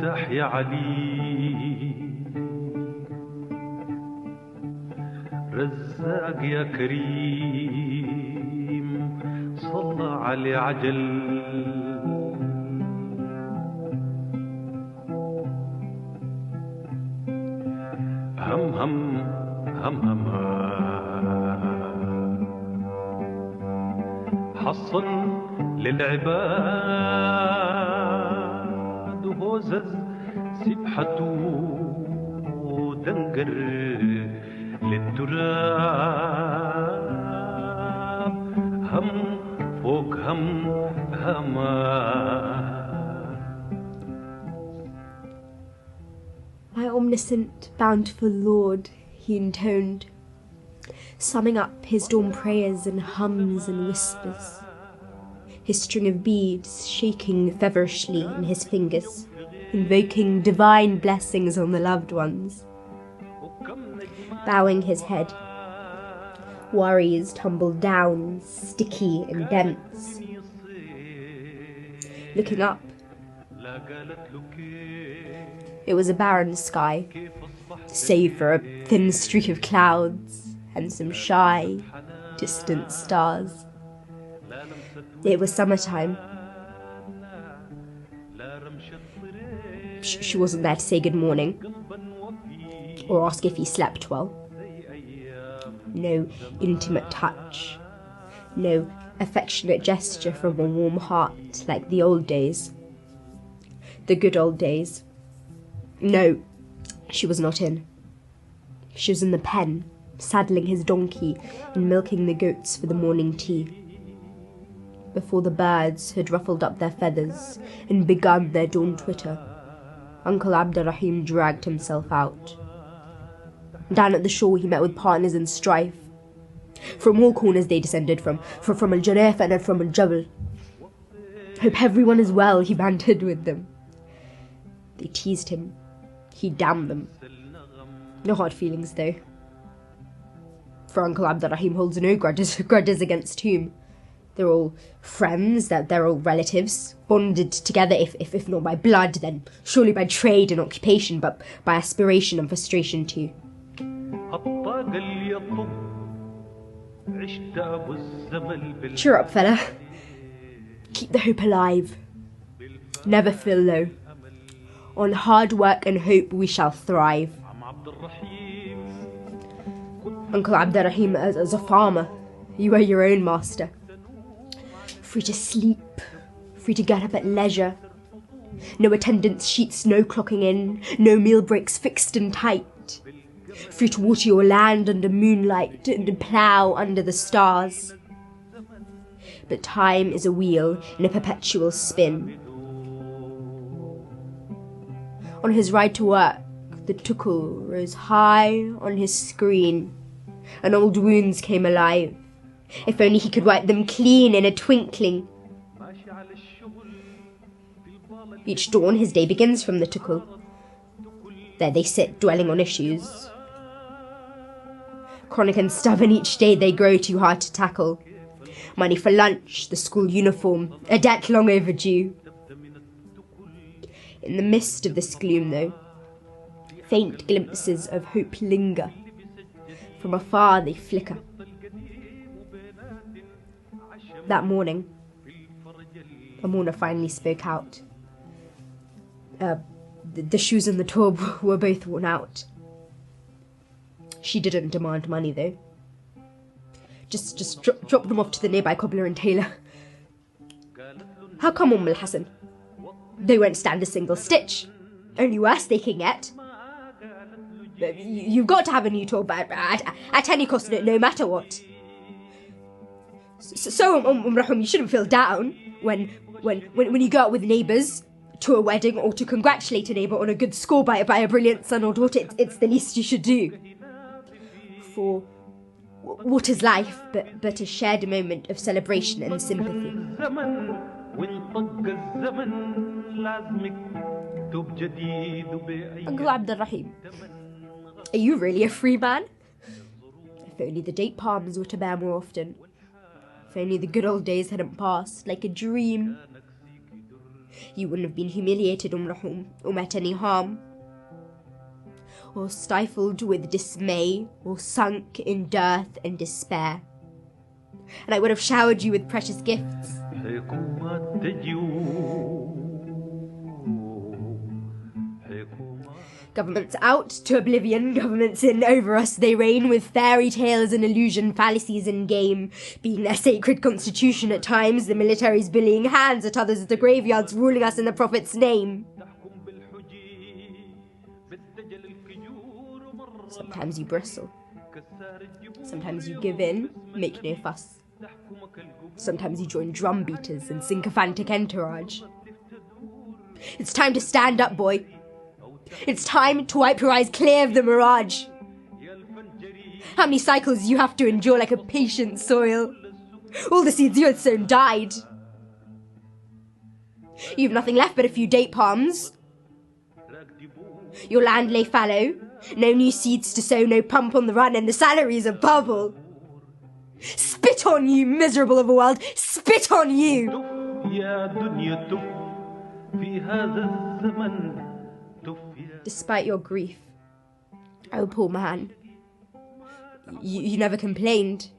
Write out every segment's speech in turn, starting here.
فتاح يا علي، رزاق يا كريم، صلى علي عجل. هم هم هم هم حصن للعباد وهوزز سبحته دنقر للتراب، هم فوق هم هما. My omniscient, bountiful Lord, he intoned, summing up his dawn prayers in hums and whispers, his string of beads shaking feverishly in his fingers, invoking divine blessings on the loved ones. Bowing his head, worries tumbled down, sticky and dense. Looking up, it was a barren sky, save for a thin streak of clouds and some shy, distant stars. It was summertime. She wasn't there to say good morning or ask if he slept well. No intimate touch, no affectionate gesture from a warm heart like the old days. The good old days. No, she was not in. She was in the pen, saddling his donkey and milking the goats for the morning tea. Before the birds had ruffled up their feathers and begun their dawn twitter, Uncle Abdurrahim dragged himself out. Down at the shore he met with partners in strife. From all corners they descended, from Al-Janaf and from Al-Jabal. Hope everyone is well, he bantered with them. They teased him. He damned them. No hard feelings, though. For Uncle Abdurrahim holds no grudges against whom. They're all friends, they're all relatives, bonded together, if not by blood, then surely by trade and occupation, but by aspiration and frustration too. Cheer up, fella. Keep the hope alive. Never feel low. On hard work and hope we shall thrive. Uncle Abdurrahim, as a farmer, you are your own master. Free to sleep, free to get up at leisure. No attendance sheets, no clocking in, no meal breaks fixed and tight. Free to water your land under moonlight and plough under the stars. But time is a wheel in a perpetual spin. On his ride to work, the tukul rose high on his screen, and old wounds came alive. If only he could wipe them clean in a twinkling. Each dawn his day begins from the tukul. There they sit, dwelling on issues. Chronic and stubborn, each day they grow too hard to tackle. Money for lunch, the school uniform, a debt long overdue. In the midst of this gloom, though, faint glimpses of hope linger. From afar they flicker. That morning, a mourner finally spoke out. The shoes and the tob were both worn out. She didn't demand money, though. Just drop them off to the nearby cobbler and tailor. How come, Hassan? They won't stand a single stitch. Only worse they can get. You've got to have a new tob at any cost, no matter what. So, Rahim, you shouldn't feel down when you go out with neighbours to a wedding or to congratulate a neighbour on a good score by a brilliant son or daughter. It's the least you should do. For what is life but a shared moment of celebration and sympathy? Uncle Abdurrahim, are you really a free man? If only the date palms were to bear more often. If only the good old days hadn't passed like a dream. You wouldn't have been humiliated, Rahim, or met any harm, or stifled with dismay, or sunk in dearth and despair. And I would have showered you with precious gifts. Governments out to oblivion, governments in over us they reign, with fairy tales and illusion, fallacies and game, being their sacred constitution at times, the military's bullying hands, at others the graveyards ruling us in the Prophet's name. Sometimes you bristle. Sometimes you give in, make no fuss. Sometimes you join drum beaters and sycophantic entourage. It's time to stand up, boy. It's time to wipe your eyes clear of the mirage. How many cycles you have to endure like a patient soil? All the seeds you had sown died. You've nothing left but a few date palms. Your land lay fallow, no new seeds to sow, no pump on the run, and the salaries a bubble. Spit on you, miserable of a world, spit on you! Despite your grief, oh poor man, you never complained.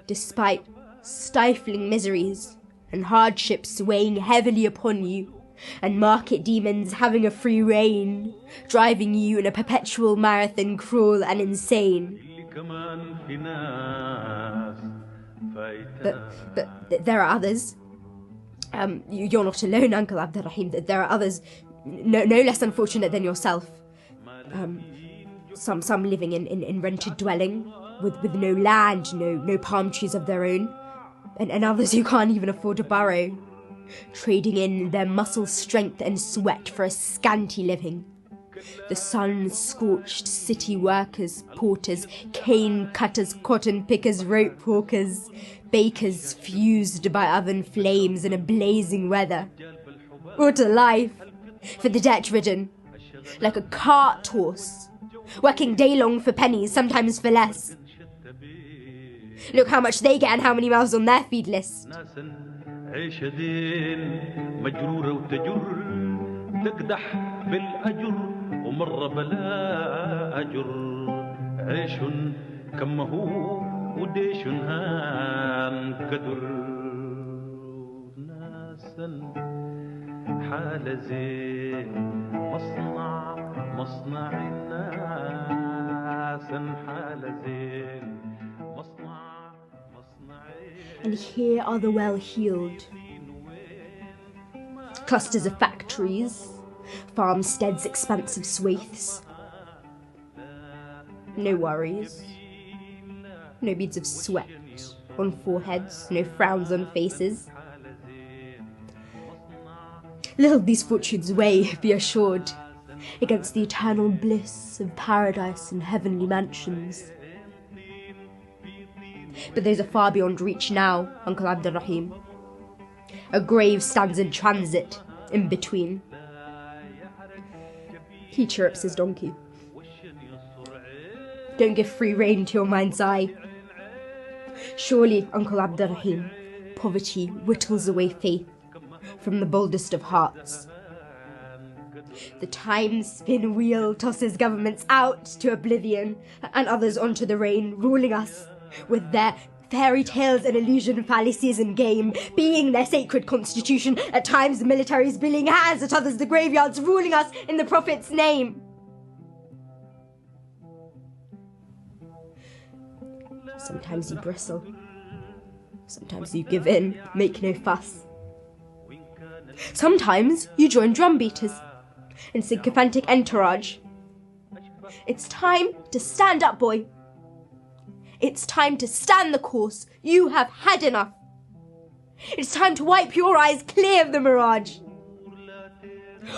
Despite stifling miseries and hardships weighing heavily upon you, and market demons having a free reign, driving you in a perpetual marathon cruel and insane. But there are others. You're not alone, Uncle Abdurrahim. There are others no less unfortunate than yourself. Some living in rented dwelling with no land, no palm trees of their own, and others who can't even afford to borrow, trading in their muscle strength and sweat for a scanty living. The sun-scorched city workers, porters, cane cutters, cotton pickers, rope hawkers, bakers fused by oven flames in a blazing weather. What a life for the debt-ridden, like a cart horse, working day long for pennies, sometimes for less. Look how much they get and how many mouths on their feed list. مجرورة وتجر تقدح بالأجر ومرة بلا أجر عيش كمه وديش هان كدر ناسا حال زين مصنع ناسا حال زين And here are the well-heeled. Clusters of factories, farmsteads, expansive swathes. No worries. No beads of sweat on foreheads, no frowns on faces. Little these fortunes weigh, be assured, against the eternal bliss of paradise and heavenly mansions. But those are far beyond reach now, Uncle Abdurrahim. A grave stands in transit, in between. He chirrups his donkey. Don't give free rein to your mind's eye. Surely, Uncle Abdurrahim, poverty whittles away faith from the boldest of hearts. The time-spin wheel tosses governments out to oblivion and others onto the reign, ruling us with their fairy tales and illusion, fallacies and game, being their sacred constitution, at times the military's billing hands, at others the graveyards ruling us in the Prophet's name. Sometimes you bristle, sometimes you give in, make no fuss. Sometimes you join drum beaters in sycophantic entourage. It's time to stand up, boy. It's time to stand the course. You have had enough. It's time to wipe your eyes clear of the mirage.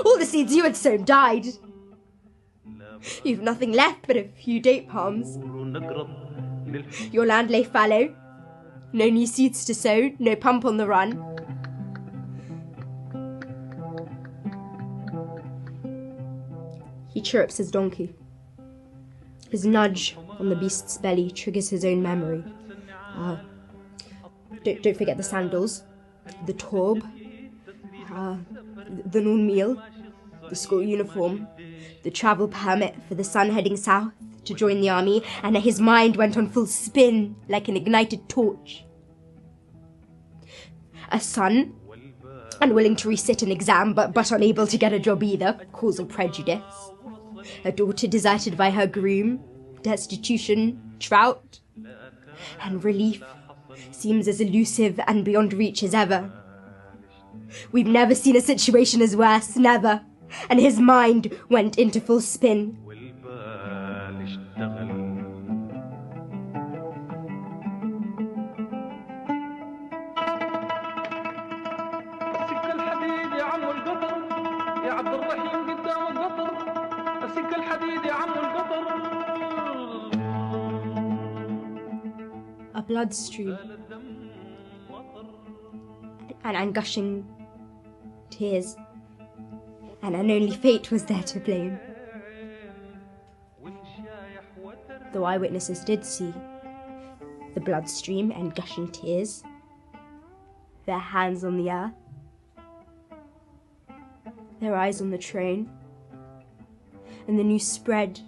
All the seeds you had sown died. You've nothing left but a few date palms. Your land lay fallow. No new seeds to sow, no pump on the run. He chirrups his donkey. His nudge on the beast's belly triggers his own memory. Don't forget the sandals, the torb, The noon meal, the school uniform, the travel permit for the son heading south to join the army, and his mind went on full spin like an ignited torch. A son, unwilling to resit an exam but unable to get a job either, causal prejudice. A daughter deserted by her groom, destitution, drought. And relief seems as elusive and beyond reach as ever. We've never seen a situation as worse, never. And his mind went into full spin. السكة الحديد يا عم القطر يا عبد الرحيم قدام القطر السكة الحديد يا عم القطر. A bloodstream and gushing tears, and only fate was there to blame. Though eyewitnesses did see the bloodstream and gushing tears, their hands on the earth, their eyes on the train, and the news spread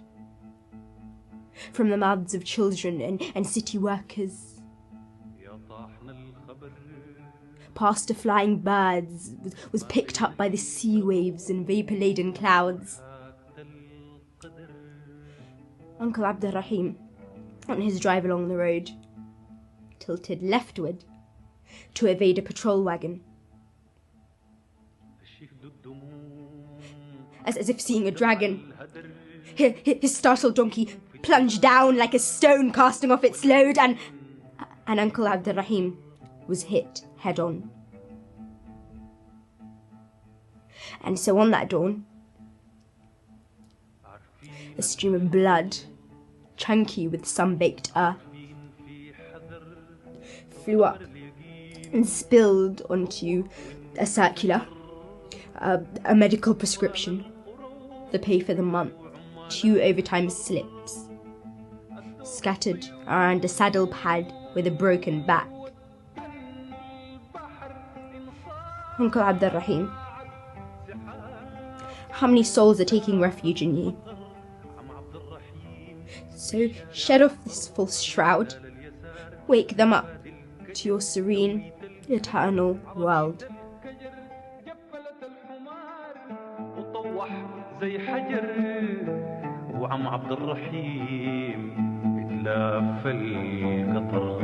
from the mouths of children and city workers. Past a flying birds was picked up by the sea waves and vapour-laden clouds. Uncle Abdul-Rahim, on his drive along the road, tilted leftward to evade a patrol wagon. As if seeing a dragon, his startled donkey plunged down like a stone casting off its load, and Uncle Abdul-Rahim was hit head-on. And so on that dawn, a stream of blood, chunky with sun-baked earth, flew up and spilled onto a circular, a medical prescription, the pay for the month, 2 overtime slips, scattered around a saddle pad with a broken back. Uncle Abdul-Rahim, how many souls are taking refuge in you? So shed off this false shroud, wake them up to your serene, eternal world. زي حجر وعم عبد الرحيم بتلاف القطر.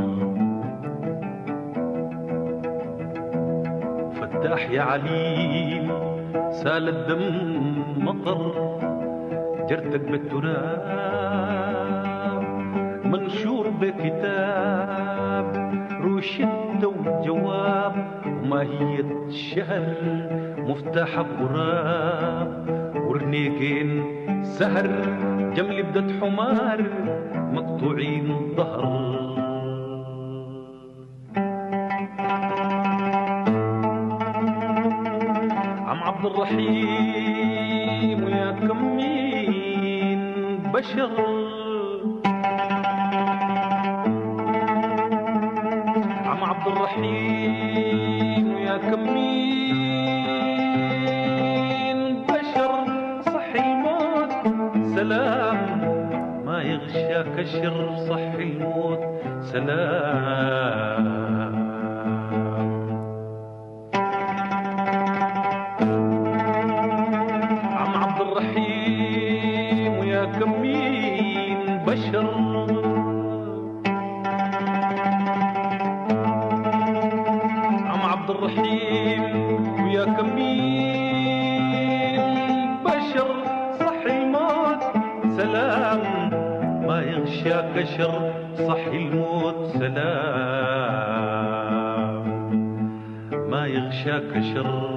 فتاح يا عليم سال الدم مطر جرتك بالتراب منشور بكتاب روشدة وجواب وماهية الشهر مفتاح بغراب ورنيقين سهر جمل بدت حمار مقطوعين ظهر. عم عبد الرحيم ويا كمين بشر عم عبد الرحيم ويا كمين بشر صحي الموت سلام ما يغشاك الشر صحي الموت سلام. عم عبد الرحيم ويا كمين بشر عم عبد الرحيم ويا كمين بشر صحي الموت سلام ما يغشاك شر صحي الموت سلام ما يغشاك شر